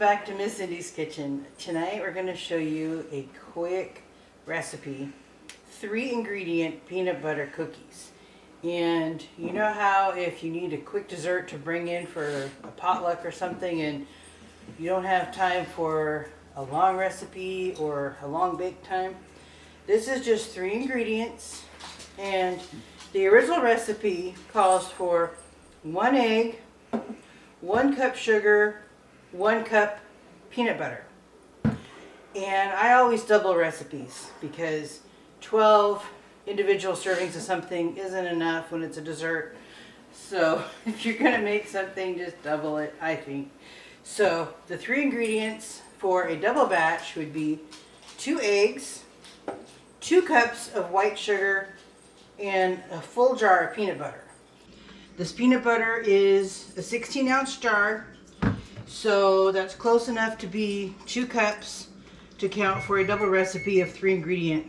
back to Miss Cindy's Kitchen. Tonight we're going to show you a quick recipe, 3 ingredient peanut butter cookies. And you know how if you need a quick dessert to bring in for a potluck or something and you don't have time for a long recipe or a long bake time? This is just 3 ingredients, and the original recipe calls for 1 egg, 1 cup sugar, 1 cup peanut butter. And I always double recipes because 12 individual servings of something isn't enough when it's a dessert. So if you're going to make something, just double it, I think. So the 3 ingredients for a double batch would be 2 eggs, 2 cups of white sugar, and a full jar of peanut butter. This peanut butter is a 16-ounce jar, so that's close enough to be 2 cups to count for a double recipe of 3 ingredient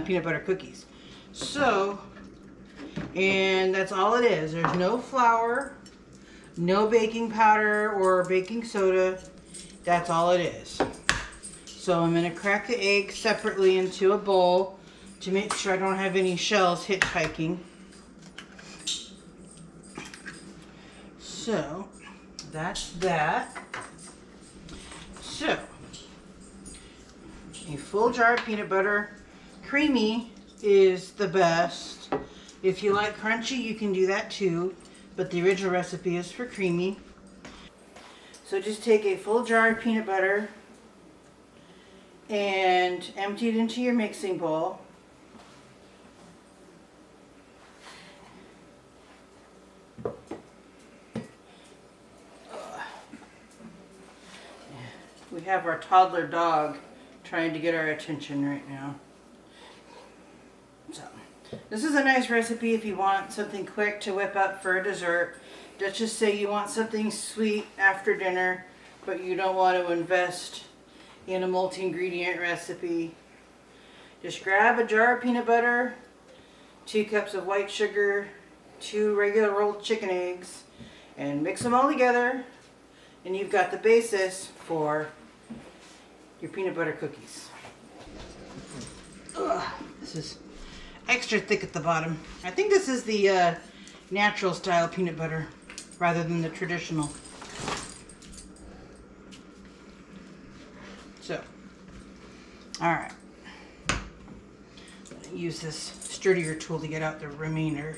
peanut butter cookies. So, and that's all it is. There's no flour, no baking powder or baking soda. That's all it is. So I'm going to crack the egg separately into a bowl to make sure I don't have any shells hitchhiking. So that's that. So a full jar of peanut butter. Creamy is the best. If you like crunchy, you can do that too, but the original recipe is for creamy. So just take a full jar of peanut butter and empty it into your mixing bowl. We have our toddler dog trying to get our attention right now. So, this is a nice recipe if you want something quick to whip up for a dessert. Let's just say you want something sweet after dinner, but you don't want to invest in a multi-ingredient recipe. Just grab a jar of peanut butter, 2 cups of white sugar, 2 regular rolled chicken eggs, and mix them all together, and you've got the basis for your peanut butter cookies. Ugh, this is extra thick at the bottom. I think this is the natural style peanut butter rather than the traditional. So, alright. Use this sturdier tool to get out the remainder.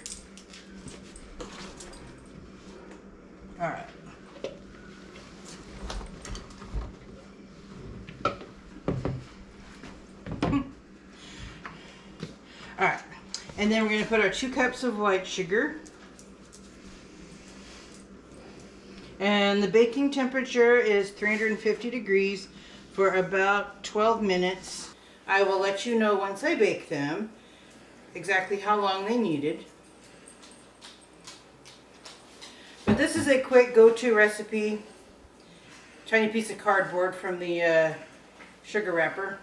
Alright. Alright, and then we're going to put our 2 cups of white sugar. And the baking temperature is 350 degrees for about 12 minutes. I will let you know once I bake them exactly how long they needed. But this is a quick go-to recipe. Tiny piece of cardboard from the sugar wrapper.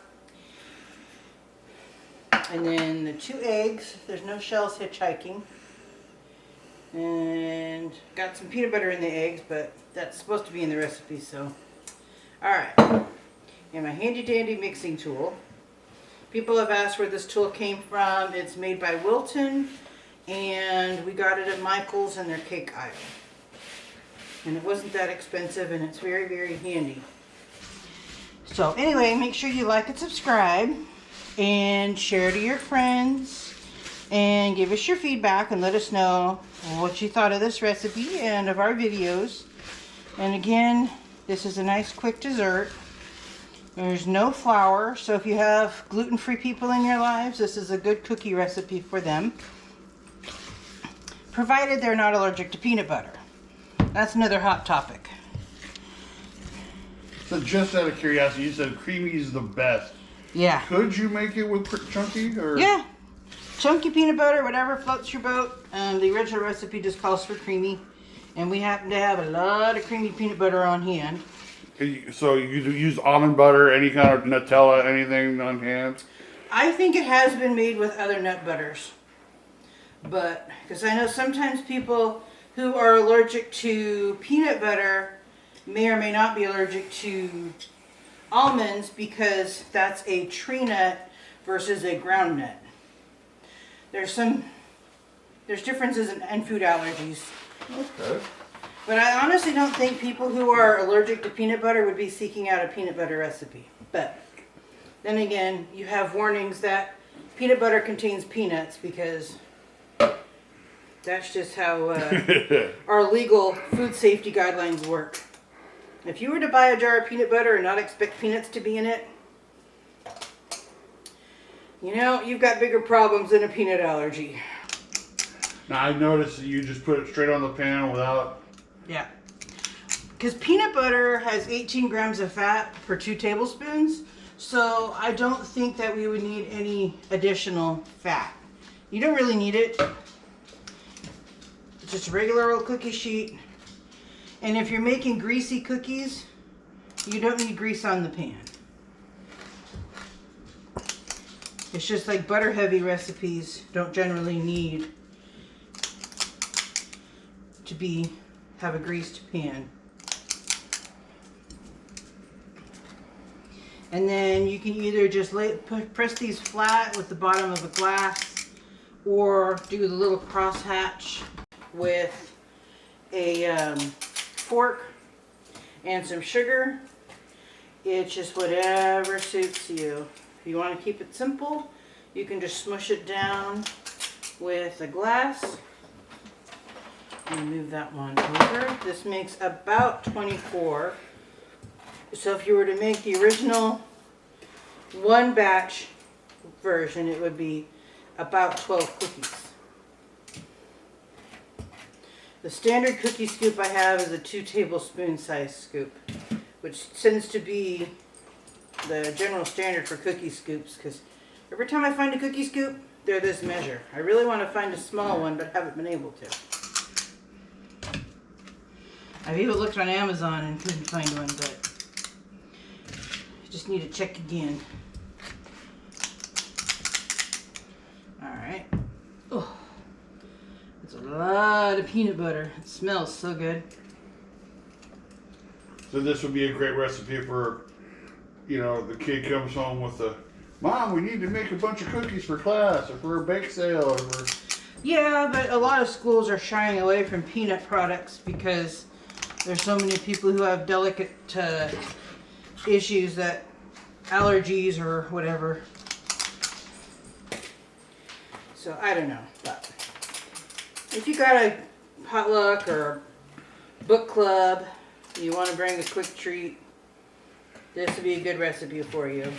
And then the 2 eggs, there's no shells hitchhiking. And got some peanut butter in the eggs, but that's supposed to be in the recipe, so. Alright. And my handy dandy mixing tool. People have asked where this tool came from. It's made by Wilton, and we got it at Michael's in their cake aisle. And it wasn't that expensive, and it's very, very handy. So anyway, make sure you like and subscribe, and share to your friends, and give us your feedback and let us know what you thought of this recipe and of our videos. And again, this is a nice quick dessert. There's no flour, so if you have gluten-free people in your lives, this is a good cookie recipe for them, provided they're not allergic to peanut butter. That's another hot topic. So just out of curiosity, you said creamy is the best. Yeah. Could you make it with chunky? Or? Yeah. Chunky peanut butter, whatever floats your boat. The original recipe just calls for creamy. And we happen to have a lot of creamy peanut butter on hand. So you use almond butter, any kind of Nutella, anything on hand? I think it has been made with other nut butters. But, because I know sometimes people who are allergic to peanut butter may or may not be allergic to almonds because that's a tree nut versus a ground nut. There's differences in food allergies. Okay. But I honestly don't think people who are allergic to peanut butter would be seeking out a peanut butter recipe. But then again, you have warnings that peanut butter contains peanuts because that's just how our legal food safety guidelines work. If you were to buy a jar of peanut butter and not expect peanuts to be in it, you know, you've got bigger problems than a peanut allergy. Now I noticed that you just put it straight on the pan without. Yeah. Because peanut butter has 18 grams of fat per 2 tablespoons, so I don't think that we would need any additional fat. You don't really need it. It's just a regular old cookie sheet. And if you're making greasy cookies, you don't need grease on the pan. It's just like butter heavy recipes don't generally need to have a greased pan. And then you can either just press these flat with the bottom of a glass, or do the little crosshatch with a fork and some sugar. It's just whatever suits you. If you want to keep it simple, you can just smush it down with a glass. And move that one over. This makes about 24. So if you were to make the original one batch version, it would be about 12 cookies. The standard cookie scoop I have is a 2 tablespoon size scoop, which tends to be the general standard for cookie scoops, because every time I find a cookie scoop, they're this measure. I really want to find a small one, but haven't been able to. I've even looked on Amazon and couldn't find one, but I just need to check again. Alright. Oh, it's a lot of peanut butter. It smells so good. So this would be a great recipe for, you know, the kid comes home with the, Mom, we need to make a bunch of cookies for class or for a bake sale or for... Yeah, but a lot of schools are shying away from peanut products because there's so many people who have delicate issues, that allergies or whatever. So I don't know, but if you got a potluck or book club, you want to bring a quick treat, this would be a good recipe for you.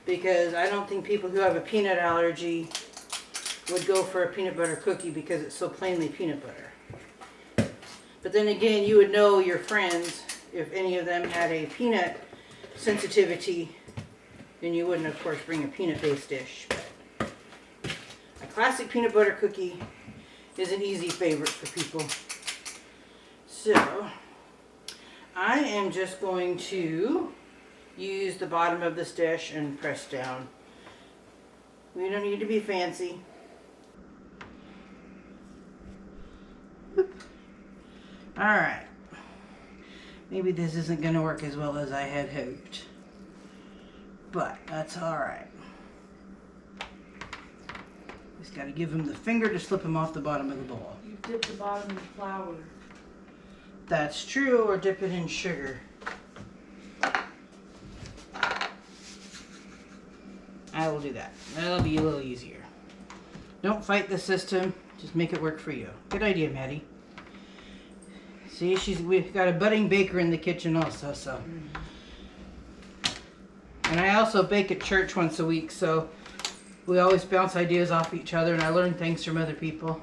Because I don't think people who have a peanut allergy would go for a peanut butter cookie because it's so plainly peanut butter. But then again, you would know your friends if any of them had a peanut sensitivity, then you wouldn't, of course, bring a peanut-based dish. But a classic peanut butter cookie is an easy favorite for people. So, I am just going to use the bottom of this dish and press down. We don't need to be fancy. Alright. Maybe this isn't going to work as well as I had hoped. But that's alright. Just got to give him the finger to slip him off the bottom of the bowl. You dip the bottom in flour. That's true, or dip it in sugar. I will do that. That'll be a little easier. Don't fight the system. Just make it work for you. Good idea, Maddie. See, we've got a budding baker in the kitchen also, so. And I also bake at church once a week, so we always bounce ideas off each other, and I learn things from other people.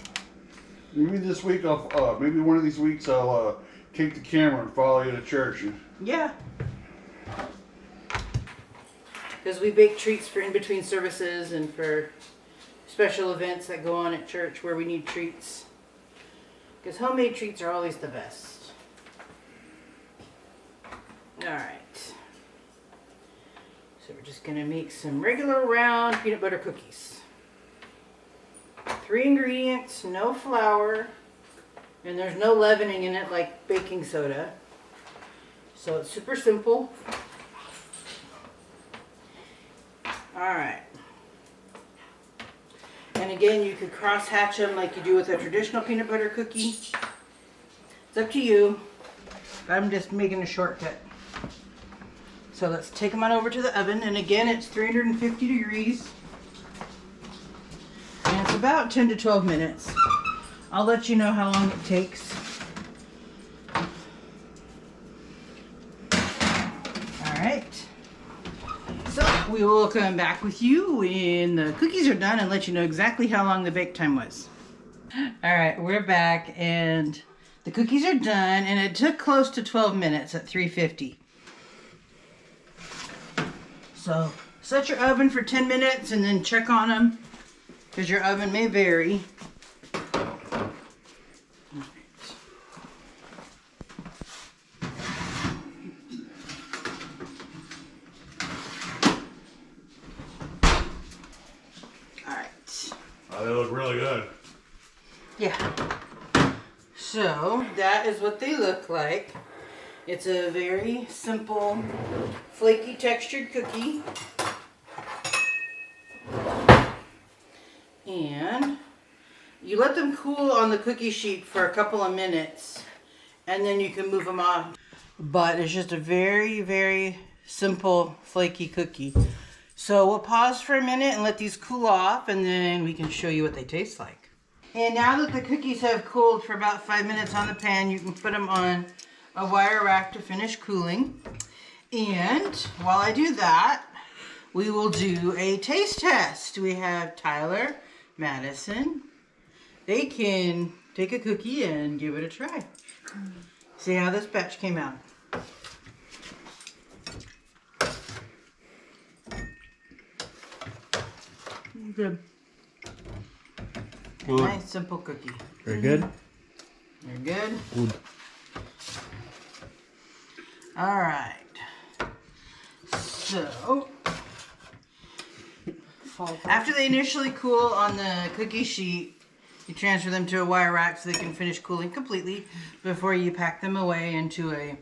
Maybe this week maybe one of these weeks I'll take the camera and follow you to church. Yeah. Because we bake treats for in between services and for special events that go on at church where we need treats. Because homemade treats are always the best. Alright. So we're just going to make some regular round peanut butter cookies. 3 ingredients, no flour, and there's no leavening in it like baking soda. So it's super simple. Alright. And again, you could cross hatch them like you do with a traditional peanut butter cookie. It's up to you. I'm just making a shortcut. So let's take them on over to the oven. And again, it's 350 degrees. And it's about 10 to 12 minutes. I'll let you know how long it takes. Alright. So we will come back with you when the cookies are done and let you know exactly how long the bake time was. Alright, we're back and the cookies are done and it took close to 12 minutes at 350. So set your oven for 10 minutes and then check on them because your oven may vary. They look really good. Yeah. So that is what they look like. It's a very simple, flaky textured cookie. And you let them cool on the cookie sheet for a couple of minutes and then you can move them on. But it's just a very, very simple, flaky cookie. So we'll pause for a minute and let these cool off and then we can show you what they taste like. And now that the cookies have cooled for about 5 minutes on the pan, you can put them on a wire rack to finish cooling. And while I do that, we will do a taste test. We have Tyler, Madison. They can take a cookie and give it a try. See how this batch came out. Good. Good. Nice simple cookie. Very good. You're good? Good. Alright. So, after they initially cool on the cookie sheet, you transfer them to a wire rack so they can finish cooling completely before you pack them away into a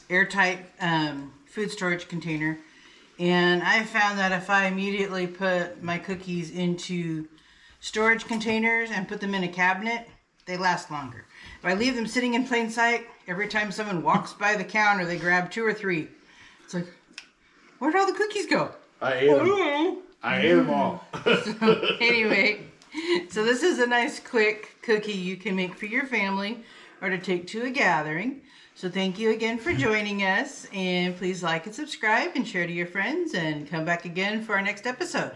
airtight food storage container. And I found that if I immediately put my cookies into storage containers and put them in a cabinet, they last longer. If I leave them sitting in plain sight, every time someone walks by the counter, they grab 2 or 3. It's like, where'd all the cookies go? I ate them. I ate them all. So anyway, so this is a nice quick cookie you can make for your family or to take to a gathering. So thank you again for joining us, and please like and subscribe and share to your friends and come back again for our next episode.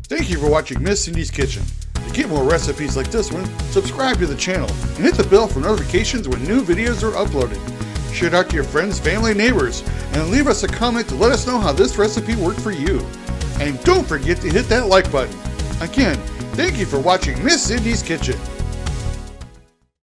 Thank you for watching Miss Cindy's Kitchen. To get more recipes like this one, subscribe to the channel and hit the bell for notifications when new videos are uploaded. Share it out to your friends, family, and neighbors, and leave us a comment to let us know how this recipe worked for you. And don't forget to hit that like button. Again, thank you for watching Miss Cindy's Kitchen.